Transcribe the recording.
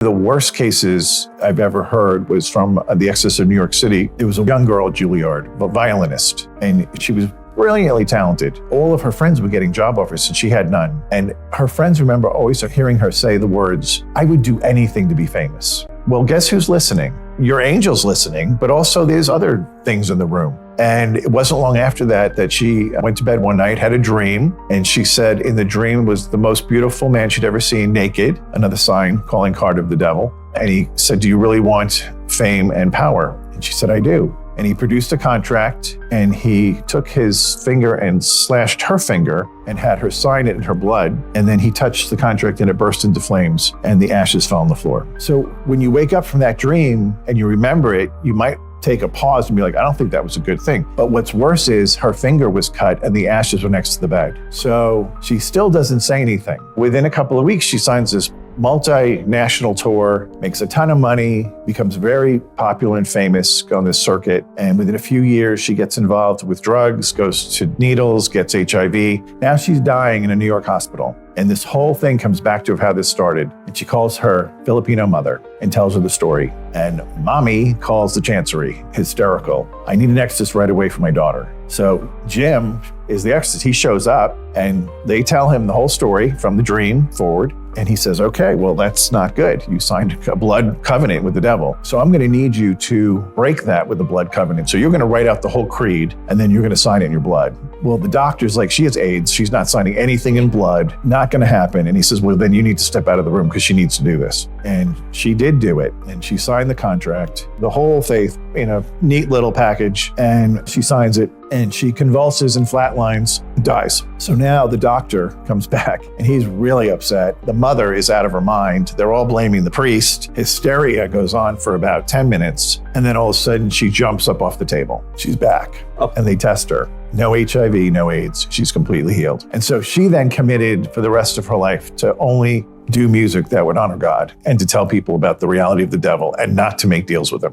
The worst cases I've ever heard was from the exorcism of New York City. It was a young girl, Juilliard, a violinist, and she was brilliantly talented. All of her friends were getting job offers and she had none. And her friends remember always hearing her say the words, "I would do anything to be famous." Well, guess who's listening? Your angel's listening, but also there's other things in the room. And it wasn't long after that she went to bed one night, had a dream, and she said in the dream was the most beautiful man she'd ever seen naked, another sign, calling card of the devil. And he said, "Do you really want fame and power?" And she said, "I do." And he produced a contract and he took his finger and slashed her finger and had her sign it in her blood. And then he touched the contract and it burst into flames and the ashes fell on the floor. So when you wake up from that dream and you remember it, you might take a pause and be like, I don't think that was a good thing. But what's worse is her finger was cut and the ashes were next to the bed. So she still doesn't say anything. Within a couple of weeks, she signs this multinational tour, makes a ton of money, becomes very popular and famous on this circuit. And within a few years, she gets involved with drugs, goes to needles, gets HIV. Now she's dying in a New York hospital. And this whole thing comes back to how this started. And she calls her Filipino mother and tells her the story. And mommy calls the chancery, hysterical. "I need an exorcist right away for my daughter." So Jim is the exorcist. He shows up and they tell him the whole story from the dream forward. And he says, "Okay, well, that's not good. You signed a blood covenant with the devil. So I'm going to need you to break that with the blood covenant. So you're going to write out the whole creed and then you're going to sign it in your blood." Well, the doctor's like, "She has AIDS. She's not signing anything in blood. Not going to happen." And he says, "Well, then you need to step out of the room because she needs to do this." And she did do it. And she signed the contract, the whole faith in a neat little package. And she signs it and she convulses and flatlines, dies. So now the doctor comes back and he's really upset. The mother is out of her mind. They're all blaming the priest. Hysteria goes on for about 10 minutes. And then all of a sudden she jumps up off the table. She's back. And they test her. No HIV, no AIDS. She's completely healed. And so she then committed for the rest of her life to only do music that would honor God and to tell people about the reality of the devil and not to make deals with him.